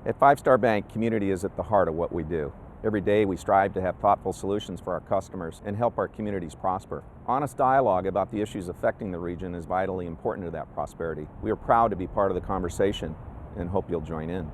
At Five Star Bank, community is at the heart of what we do. Every day we strive to have thoughtful solutions for our customers and help our communities prosper. Honest dialogue about the issues affecting the region is vitally important to that prosperity. We are proud to be part of the conversation and hope you'll join in.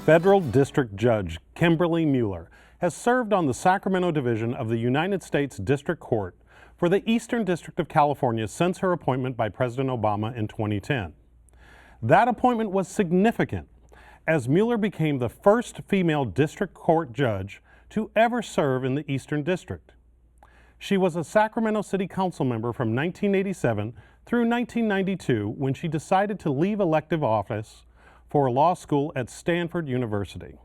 Federal District Judge Kimberly Mueller has served on the Sacramento Division of the United States District Court for the Eastern District of California since her appointment by President Obama in 2010. That appointment was significant, as Mueller became the first female district court judge to ever serve in the Eastern District. She was a Sacramento City Council member from 1987 through 1992 when she decided to leave elective office for law school at Stanford University.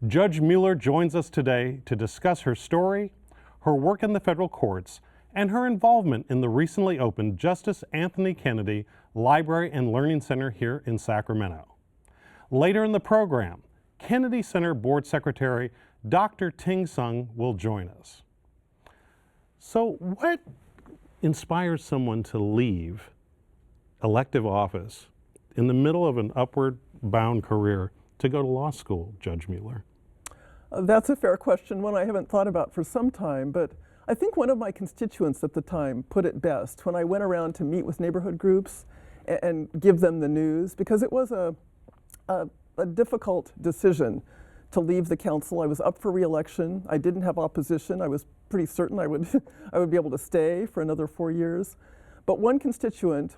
Judge Mueller joins us today to discuss her story, her work in the federal courts, and her involvement in the recently opened Justice Anthony Kennedy Library and Learning Center here in Sacramento. Later in the program, Kennedy Center Board Secretary Dr. Ting Sung will join us. So what inspires someone to leave elective office in the middle of an upward bound career to go to law school, Judge Mueller? That's a fair question, one I haven't thought about for some time, but I think one of my constituents at the time put it best when I went around to meet with neighborhood groups and give them the news, because it was a difficult decision to leave the council. I was up for re-election. I didn't have opposition. I was pretty certain I would be able to stay for another 4 years. But one constituent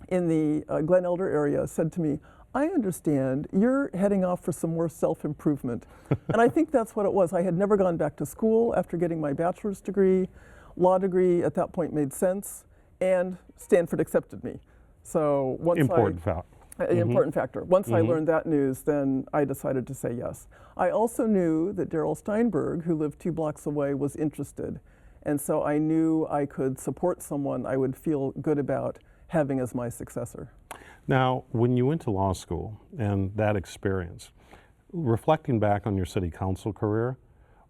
in the Glen Elder area said to me, "I understand you're heading off for some more self-improvement." And I think that's what it was. I had never gone back to school after getting my bachelor's degree. Law degree at that point made sense, and Stanford accepted me. So once important factor. Once I learned that news, then I decided to say yes. I also knew that Darrell Steinberg, who lived 2 blocks away, was interested. And so I knew I could support someone I would feel good about having as my successor. Now, when you went to law school and that experience, reflecting back on your city council career,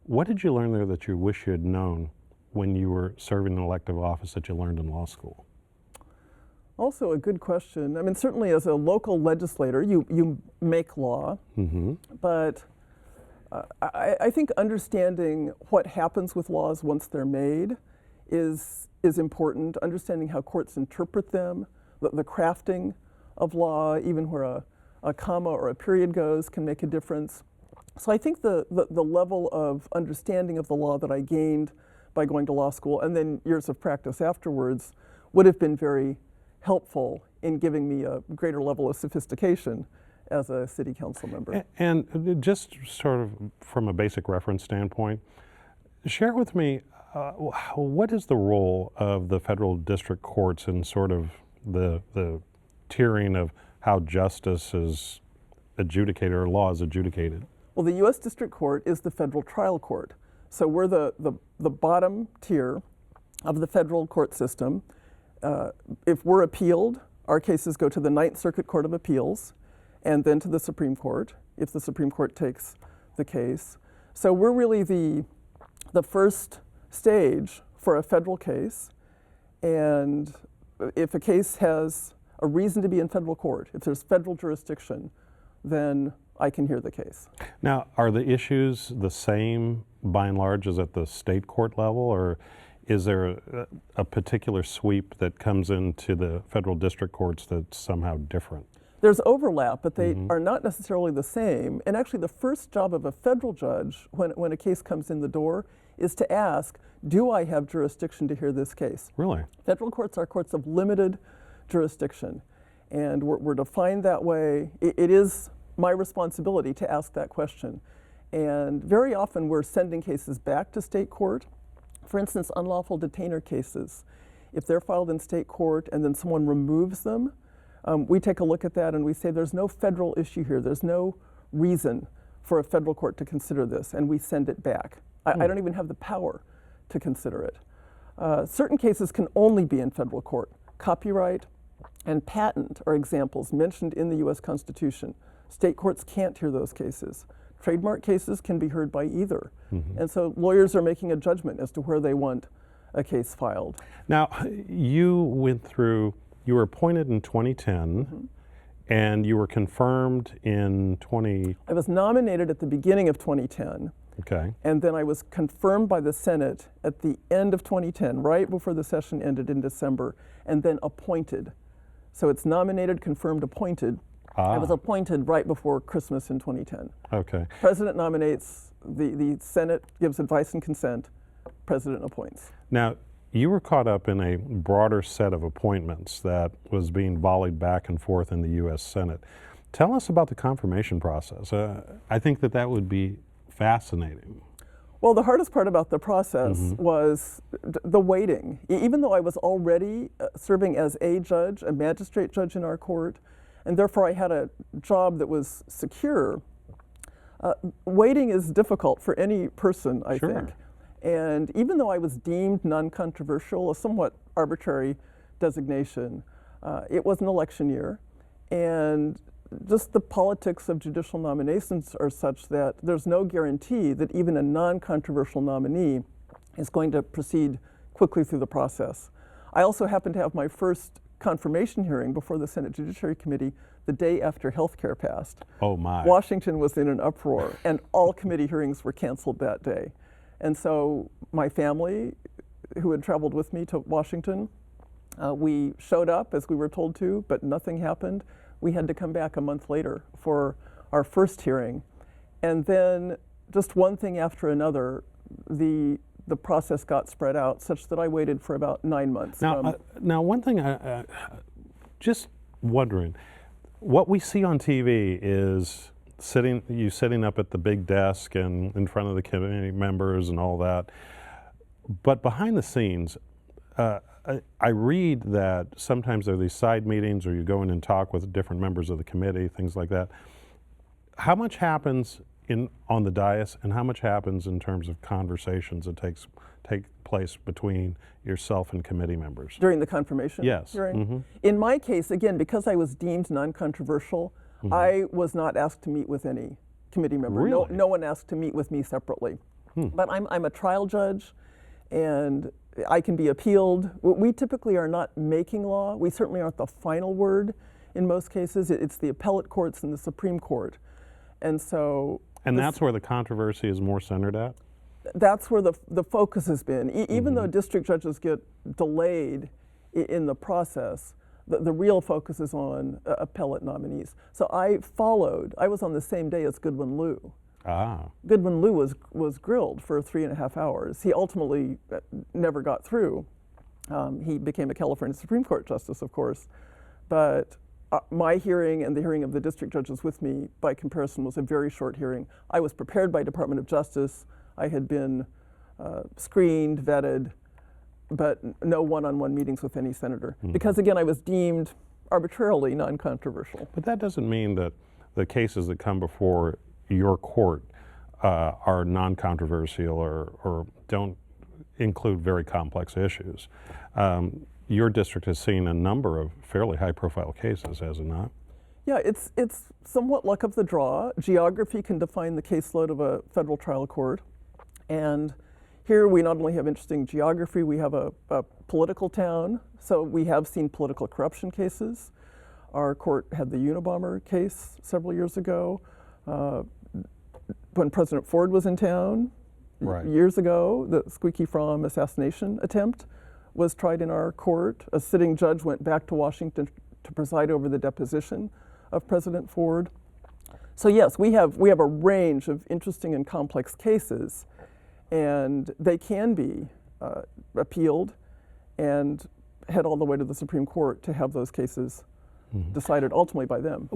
what did you learn there that you wish you had known when you were serving an elective office that you learned in law school? Also a good question. I mean, certainly as a local legislator, you make law, but I think understanding what happens with laws once they're made is important. Understanding how courts interpret them, the crafting of law, even where a comma or a period goes, can make a difference. So I think the level of understanding of the law that I gained by going to law school and then years of practice afterwards would have been very helpful in giving me a greater level of sophistication as a city council member. And just sort of from a basic reference standpoint, share with me what is the role of the federal district courts in sort of the tiering of how justice is adjudicated or law is adjudicated? Well, the U.S. District Court is the federal trial court. So we're the bottom tier of the federal court system. If we're appealed, our cases go to the Ninth Circuit Court of Appeals and then to the Supreme Court, if the Supreme Court takes the case. So we're really the first stage for a federal case, and if a case has a reason to be in federal court, if there's federal jurisdiction, then I can hear the case. Now, are the issues the same by and large as at the state court level, or is there a particular sweep that comes into the federal district courts that's somehow different? There's overlap, but they are not necessarily the same. And actually the first job of a federal judge when a case comes in the door is to ask, do I have jurisdiction to hear this case? Really? Federal courts are courts of limited jurisdiction, and we're defined that way. It is my responsibility to ask that question. And very often we're sending cases back to state court. For instance, unlawful detainer cases. If they're filed in state court and then someone removes them, we take a look at that and we say there's no federal issue here. There's no reason for a federal court to consider this, and we send it back. I don't even have the power to consider it. Certain cases can only be in federal court. Copyright and patent are examples mentioned in the U.S. Constitution. State courts can't hear those cases. Trademark cases can be heard by either. And so lawyers are making a judgment as to where they want a case filed. Now, you were appointed in 2010, and you were confirmed in I was nominated at the beginning of 2010. Okay. And then I was confirmed by the Senate at the end of 2010, right before the session ended in December, and then appointed. So it's nominated, confirmed, appointed. I was appointed right before Christmas in 2010. Okay. President nominates, the Senate gives advice and consent, President appoints. Now, you were caught up in a broader set of appointments that was being volleyed back and forth in the U.S. Senate. Tell us about the confirmation process. I think that would be fascinating. Well, the hardest part about the process was the waiting. Even though I was already serving as a judge, a magistrate judge in our court, and therefore I had a job that was secure, waiting is difficult for any person, I think. And even though I was deemed non-controversial, a somewhat arbitrary designation, it was an election year, and just the politics of judicial nominations are such that there's no guarantee that even a non-controversial nominee is going to proceed quickly through the process. I also happened to have my first confirmation hearing before the Senate Judiciary Committee the day after health care passed. Oh my. Washington was in an uproar, and all committee hearings were canceled that day. And so my family, who had traveled with me to Washington, we showed up as we were told to, but nothing happened. We had to come back a month later for our first hearing. And then just one thing after another, the process got spread out such that I waited for about 9 months. Now one thing, just wondering, what we see on TV is you sitting up at the big desk and in front of the committee members and all that. But behind the scenes, I read that sometimes there are these side meetings or you go in and talk with different members of the committee, things like that. How much happens on the dais and how much happens in terms of conversations that take place between yourself and committee members? During the confirmation hearing? In my case, again, because I was deemed non-controversial, I was not asked to meet with any committee member. Really? No one asked to meet with me separately. But I'm a trial judge, and I can be appealed. We typically are not making law. We certainly aren't the final word in most cases. It's the appellate courts and the Supreme Court. And so... And that's where the controversy is more centered at? That's where the focus has been. Even though district judges get delayed in the process, the real focus is on appellate nominees. So I was on the same day as Goodwin Liu. Goodwin Liu was grilled for 3.5 hours. He ultimately never got through. He became a California Supreme Court justice, of course. But my hearing and the hearing of the district judges with me, by comparison, was a very short hearing. I was prepared by Department of Justice. I had been screened, vetted, but no one-on-one meetings with any senator. Because again, I was deemed arbitrarily non-controversial. But that doesn't mean that the cases that come before your court are non-controversial or don't include very complex issues. Your district has seen a number of fairly high-profile cases, has it not? Yeah, it's somewhat luck of the draw. Geography can define the caseload of a federal trial court. And here we not only have interesting geography, we have a political town. So we have seen political corruption cases. Our court had the Unabomber case several years ago. When President Ford was in town years ago, the Squeaky Fromm assassination attempt was tried in our court. A sitting judge went back to Washington to preside over the deposition of President Ford. So yes, we have a range of interesting and complex cases, and they can be appealed and head all the way to the Supreme Court to have those cases decided ultimately by them.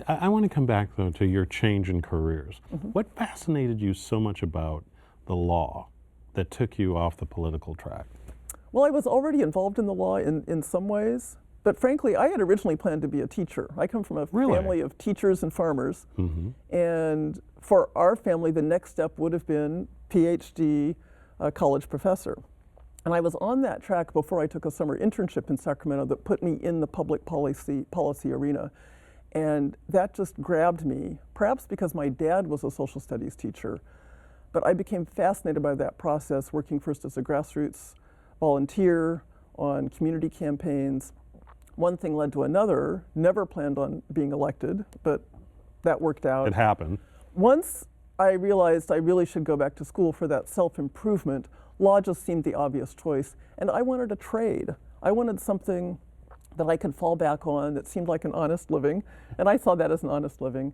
I want to come back though to your change in careers. What fascinated you so much about the law that took you off the political track? Well, I was already involved in the law in some ways, but frankly, I had originally planned to be a teacher. I come from a family of teachers and farmers, and for our family, the next step would have been PhD, college professor. And I was on that track before I took a summer internship in Sacramento that put me in the public policy arena. And that just grabbed me, perhaps because my dad was a social studies teacher. But I became fascinated by that process, working first as a grassroots volunteer on community campaigns. One thing led to another, never planned on being elected, but that worked out. It happened. Once I realized I really should go back to school for that self-improvement, law just seemed the obvious choice. And I wanted a trade. I wanted something that I could fall back on that seemed like an honest living, and I saw that as an honest living.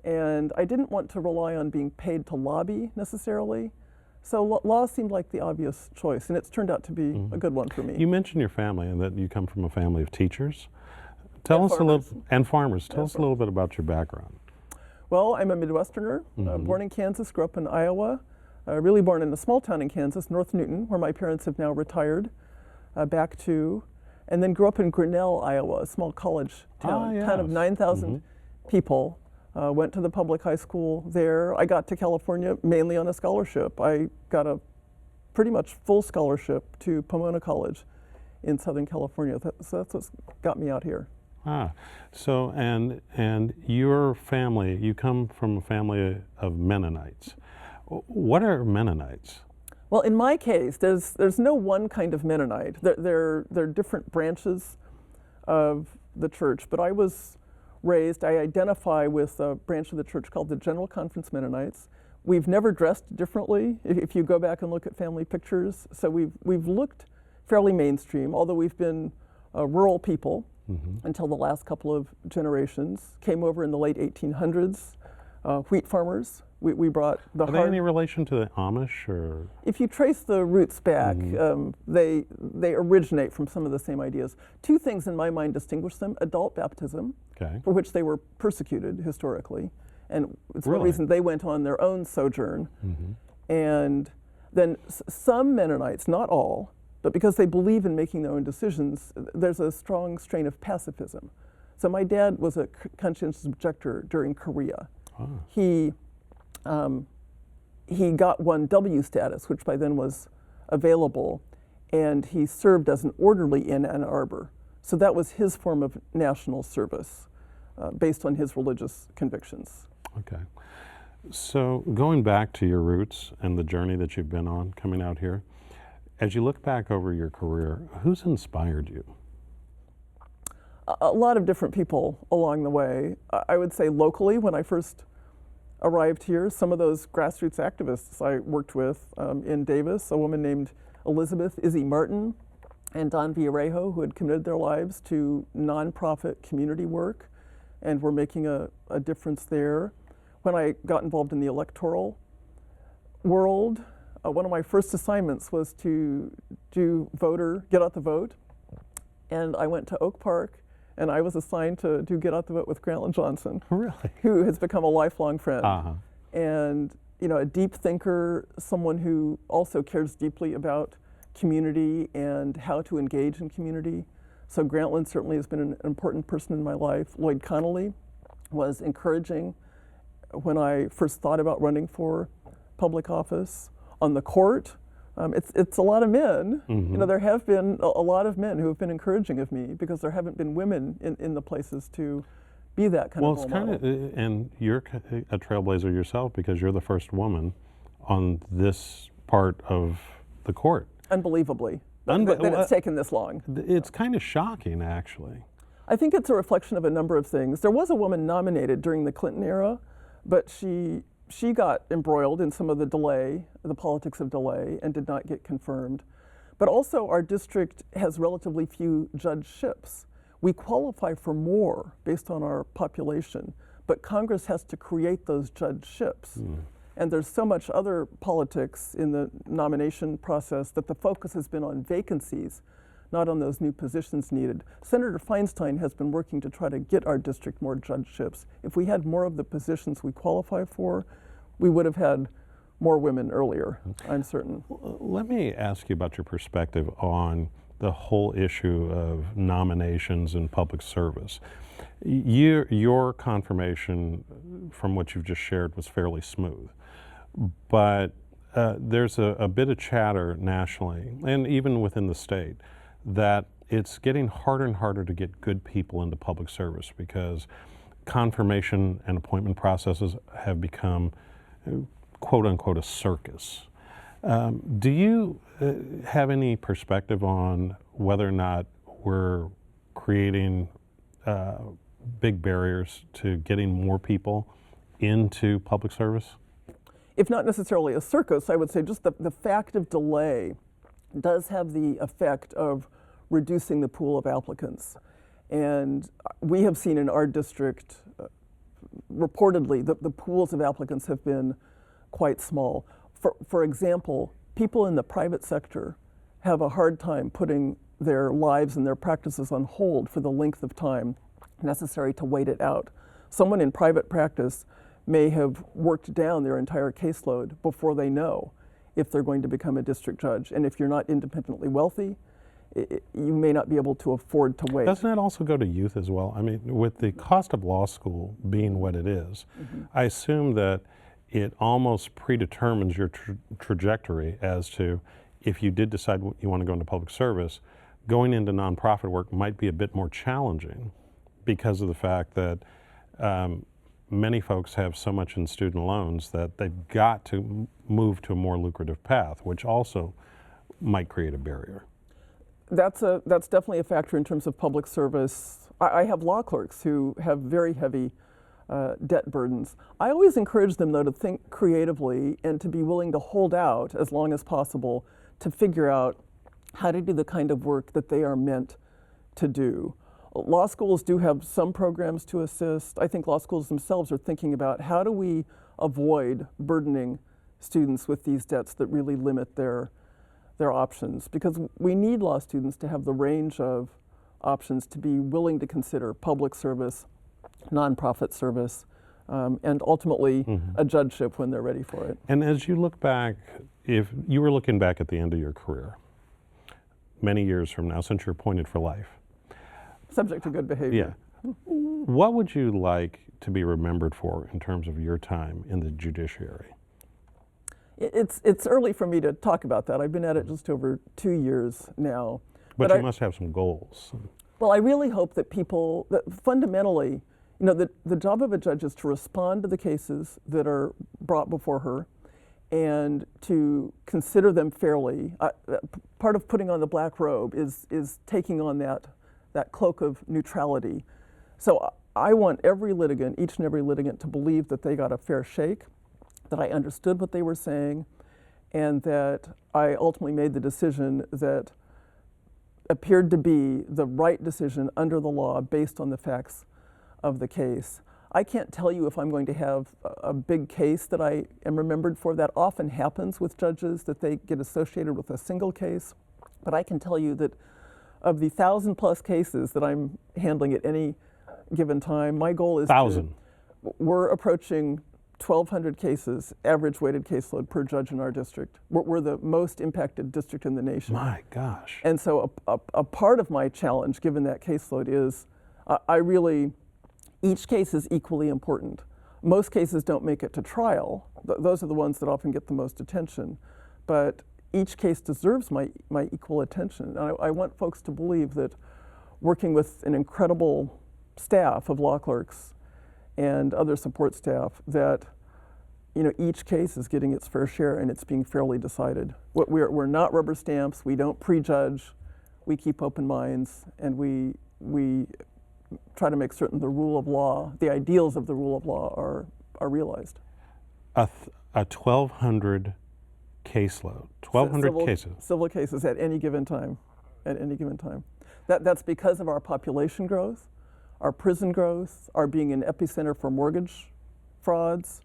And I didn't want to rely on being paid to lobby necessarily. So law seemed like the obvious choice, and it's turned out to be a good one for me. You mentioned your family and that you come from a family of teachers. Tell us a little, and farmers. Tell us a little bit about your background. Well, I'm a Midwesterner, born in Kansas, grew up in Iowa, really born in a small town in Kansas, North Newton, where my parents have now retired back to, and then grew up in Grinnell, Iowa, a small college town, town of 9,000 people. Went to the public high school there. I got to California mainly on a scholarship. I got a pretty much full scholarship to Pomona College in Southern California. So that's what got me out here. So and your family, you come from a family of Mennonites. What are Mennonites? Well, in my case, there's no one kind of Mennonite. There are different branches of the church, but I was raised, I identify with a branch of the church called the General Conference Mennonites. We've never dressed differently, if you go back and look at family pictures. So we've looked fairly mainstream, although we've been rural people until the last couple of generations. Came over in the late 1800s, wheat farmers. We brought the Are they any relation to the Amish, or? If you trace the roots back, they originate from some of the same ideas. Two things in my mind distinguish them: adult baptism, for which they were persecuted historically, and it's one reason they went on their own sojourn. And then some Mennonites, not all, but because they believe in making their own decisions, there's a strong strain of pacifism. So my dad was a conscientious objector during Korea. He got 1W status, which by then was available, and he served as an orderly in Ann Arbor. So that was his form of national service, based on his religious convictions. Okay. So going back to your roots and the journey that you've been on coming out here, as you look back over your career, who's inspired you? A lot of different people along the way. I would say locally, when I first arrived here, some of those grassroots activists I worked with in Davis, a woman named Elizabeth Izzy Martin and Don Villarejo, who had committed their lives to nonprofit community work and were making a difference there. When I got involved in the electoral world, one of my first assignments was to get out the vote. And I went to Oak Park, and I was assigned to do Get Out the Vote with Grantland Johnson, who has become a lifelong friend. And a deep thinker, someone who also cares deeply about community and how to engage in community. So Grantland certainly has been an important person in my life. Lloyd Connolly was encouraging when I first thought about running for public office. On the court, it's a lot of men. There have been a lot of men who have been encouraging of me because there haven't been women in the places to be that kind of role model. And you're a trailblazer yourself because you're the first woman on this part of the court. Unbelievably, that it's taken this long. It's kind of shocking, actually. I think it's a reflection of a number of things. There was a woman nominated during the Clinton era, but she got embroiled in some of the politics of delay, and did not get confirmed. But also our district has relatively few judgeships. We qualify for more based on our population, but Congress has to create those judgeships. And there's so much other politics in the nomination process that the focus has been on vacancies, not on those new positions needed. Senator Feinstein has been working to try to get our district more judgeships. If we had more of the positions we qualify for, we would have had more women earlier, I'm certain. Let me ask you about your perspective on the whole issue of nominations in public service. Your confirmation from what you've just shared was fairly smooth, but there's a bit of chatter nationally and even within the state that it's getting harder and harder to get good people into public service because confirmation and appointment processes have become, quote unquote, a circus. Do you have any perspective on whether or not we're creating big barriers to getting more people into public service? If not necessarily a circus, I would say just the fact of delay does have the effect of reducing the pool of applicants. And we have seen in our district, reportedly, the pools of applicants have been quite small. For example, people in the private sector have a hard time putting their lives and their practices on hold for the length of time necessary to wait it out. Someone in private practice may have worked down their entire caseload before they know if they're going to become a district judge. And if you're not independently wealthy, you may not be able to afford to wait. Doesn't that also go to youth as well? I mean, with the cost of law school being what it is, I assume that it almost predetermines your trajectory as to if you did decide you want to go into public service, going into nonprofit work might be a bit more challenging because of the fact that many folks have so much in student loans that they've got to move to a more lucrative path, which also might create a barrier. That's definitely a factor in terms of public service. I have law clerks who have very heavy debt burdens. I always encourage them, though, to think creatively and to be willing to hold out as long as possible to figure out how to do the kind of work that they are meant to do. Law schools do have some programs to assist. I think law schools themselves are thinking about how do we avoid burdening students with these debts that really limit their options, because we need law students to have the range of options to be willing to consider public service, nonprofit service, and ultimately a judgeship when they're ready for it. And as you look back, if you were looking back at the end of your career, many years from now, since you're appointed for life, subject to good behavior. Yeah. What would you like to be remembered for in terms of your time in the judiciary? It's early for me to talk about that. I've been at it just over 2 years now. But you must have some goals. Well, I really hope that people, that fundamentally, you know, the job of a judge is to respond to the cases that are brought before her and to consider them fairly. Part of putting on the black robe is taking on that cloak of neutrality. So I want every litigant, each and every litigant, to believe that they got a fair shake, that I understood what they were saying, and that I ultimately made the decision that appeared to be the right decision under the law based on the facts of the case. I can't tell you if I'm going to have a big case that I am remembered for. That often happens with judges, that they get associated with a single case. But I can tell you that of the 1,000+ cases that I'm handling at any given time, my goal is 1,000. We're approaching 1,200 cases, average weighted caseload per judge in our district. We're the most impacted district in the nation. My gosh. And so a part of my challenge, given that caseload, is each case is equally important. Most cases don't make it to trial. Those are the ones that often get the most attention. But each case deserves my equal attention. And I want folks to believe that working with an incredible staff of law clerks and other support staff, that each case is getting its fair share and it's being fairly decided. We're not rubber stamps. We don't prejudge. We keep open minds, and we try to make certain the rule of law, the ideals of the rule of law, are realized. A 1,200 caseload, 1,200 cases. Civil cases at any given time. That's because of our population growth, our prison growth, our being an epicenter for mortgage frauds.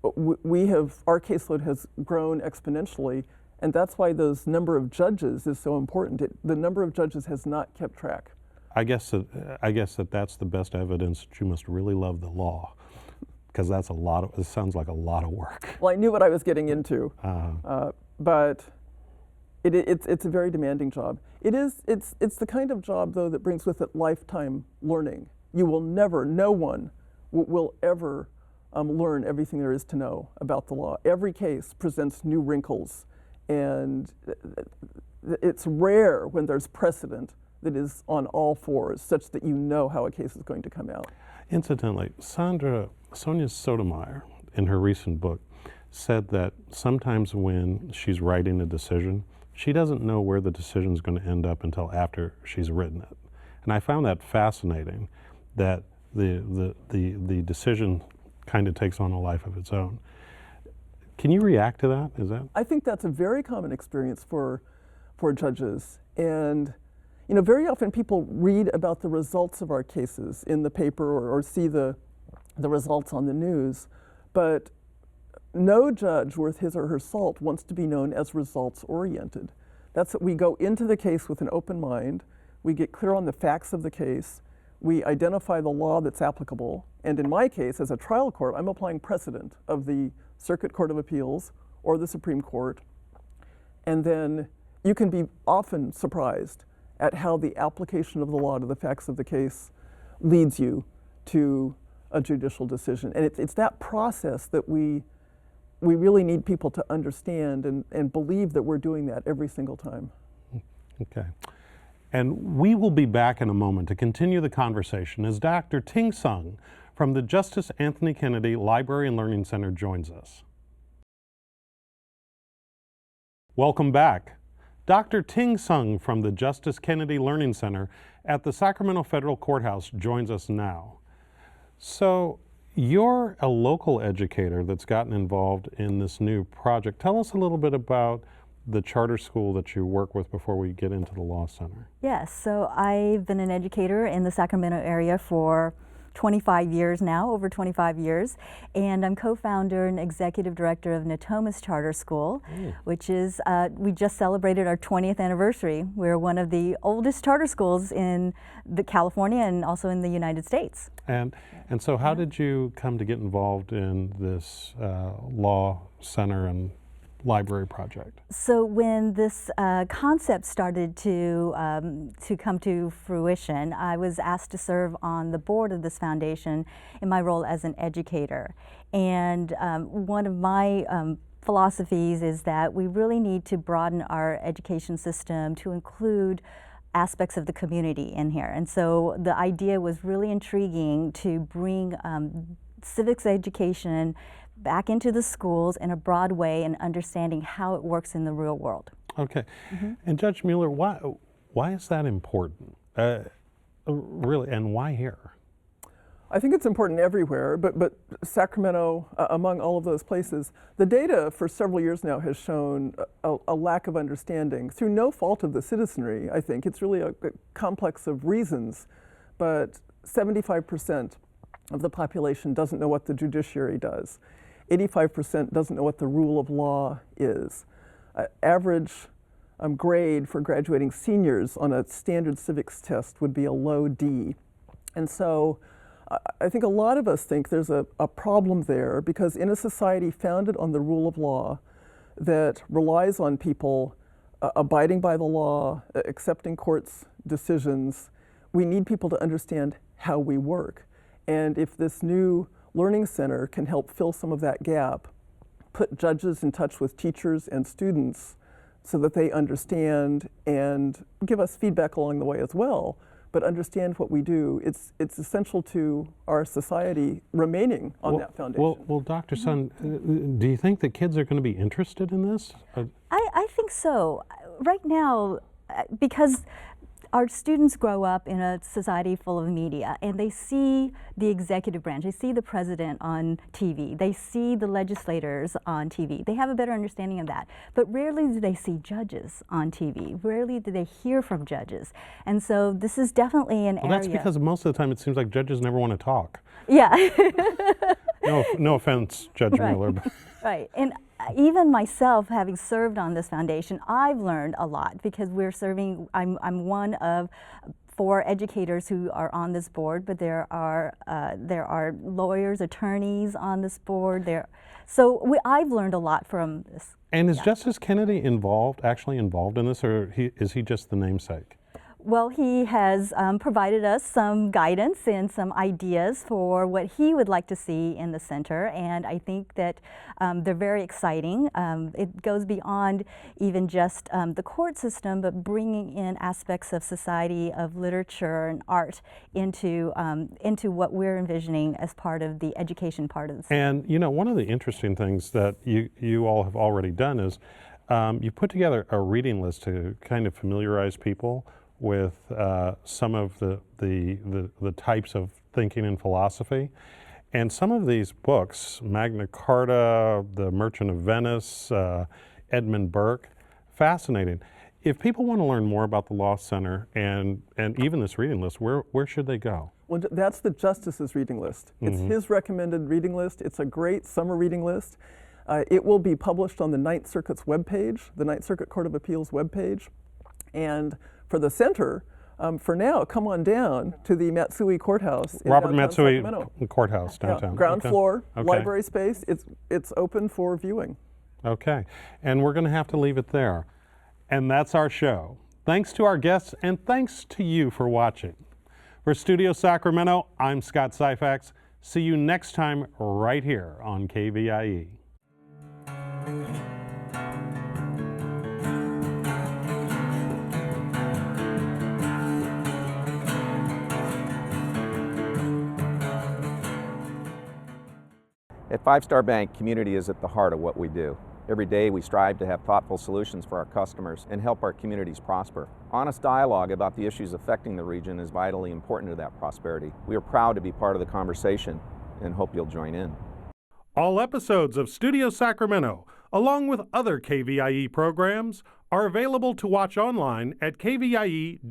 Our caseload has grown exponentially, and that's why those number of judges is so important. The number of judges has not kept track. I guess that's the best evidence that you must really love the law, because it sounds like a lot of work. Well, I knew what I was getting into, but it's a very demanding job. It's the kind of job, though, that brings with it lifetime learning. No one will ever learn everything there is to know about the law. Every case presents new wrinkles, and it's rare when there's precedent that is on all fours, such that you know how a case is going to come out. Incidentally, Sonia Sotomayor, in her recent book, said that sometimes when she's writing a decision, she doesn't know where the decision is going to end up until after she's written it. And I found that fascinating, that the decision kind of takes on a life of its own. Can you react to that? Is that? I think that's a very common experience for judges. And you know, very often people read about the results of our cases in the paper or see the results on the news, but no judge worth his or her salt wants to be known as results oriented. That's what we go into the case with an open mind, we get clear on the facts of the case, we identify the law that's applicable, and in my case, as a trial court, I'm applying precedent of the Circuit Court of Appeals or the Supreme Court, and then you can be often surprised at how the application of the law to the facts of the case leads you to a judicial decision. And it's that process that we really need people to understand and believe that we're doing that every single time. Okay. And we will be back in a moment to continue the conversation as Dr. Ting Sung from the Justice Anthony Kennedy Library and Learning Center joins us. Welcome back. Dr. Ting Sung from the Justice Kennedy Learning Center at the Sacramento Federal Courthouse joins us now. So you're a local educator that's gotten involved in this new project. Tell us a little bit about the charter school that you work with before we get into the Law Center. Yes, so I've been an educator in the Sacramento area for 25 years now, over 25 years, and I'm co-founder and executive director of Natomas Charter School, which is, we just celebrated our 20th anniversary. We're one of the oldest charter schools in California and also in the United States. And so how did you come to get involved in this Law Center and library project? So when this concept started to come to fruition, I was asked to serve on the board of this foundation in my role as an educator. And one of my philosophies is that we really need to broaden our education system to include aspects of the community in here. And so the idea was really intriguing to bring civics education back into the schools in a broad way and understanding how it works in the real world. Okay. And Judge Mueller, why is that important? Really, and why here? I think it's important everywhere, but Sacramento, among all of those places, the data for several years now has shown a lack of understanding through no fault of the citizenry. I think it's really a complex of reasons, but 75% of the population doesn't know what the judiciary does. 85% doesn't know what the rule of law is. Average grade for graduating seniors on a standard civics test would be a low D. And so I think a lot of us think there's a problem there because in a society founded on the rule of law that relies on people abiding by the law, accepting courts' decisions, we need people to understand how we work. And if this new Learning Center can help fill some of that gap, put judges in touch with teachers and students so that they understand and give us feedback along the way as well, but understand what we do, it's essential to our society remaining on that foundation. Well, Dr. Sun, do you think that kids are going to be interested in this? I think so. Right now, because our students grow up in a society full of media and they see the executive branch, they see the president on TV, they see the legislators on TV. They have a better understanding of that. But rarely do they see judges on TV. Rarely do they hear from judges. And so this is definitely an area. Well, that's because most of the time it seems like judges never want to talk. Yeah. No offense, Judge Mueller. But Right. And even myself, having served on this foundation, I've learned a lot because we're serving, I'm one of 4 educators who are on this board, but there are lawyers, attorneys on this board. So I've learned a lot from this. And is Justice Kennedy actually involved in this, or is he just the namesake? Well, he has provided us some guidance and some ideas for what he would like to see in the center, and I think that they're very exciting. It goes beyond even just the court system, but bringing in aspects of society, of literature and art into what we're envisioning as part of the education part of the center. And you know, one of the interesting things that you all have already done is you put together a reading list to kind of familiarize people with some of the types of thinking and philosophy. And some of these books, Magna Carta, The Merchant of Venice, Edmund Burke, fascinating. If people want to learn more about the Law Center and even this reading list, where should they go? Well, that's the Justice's reading list. It's his recommended reading list. It's a great summer reading list. It will be published on the Ninth Circuit's webpage, the Ninth Circuit Court of Appeals webpage. And for the center, for now, come on down to the Matsui Courthouse in Robert downtown Matsui Sacramento. Courthouse downtown. Yeah, ground floor, Okay. library space. It's open for viewing. Okay, and we're going to have to leave it there. And that's our show. Thanks to our guests, and thanks to you for watching. For Studio Sacramento, I'm Scott Syfax. See you next time right here on KVIE. At Five Star Bank, community is at the heart of what we do. Every day we strive to have thoughtful solutions for our customers and help our communities prosper. Honest dialogue about the issues affecting the region is vitally important to that prosperity. We are proud to be part of the conversation and hope you'll join in. All episodes of Studio Sacramento, along with other KVIE programs, are available to watch online at kvie.org/video.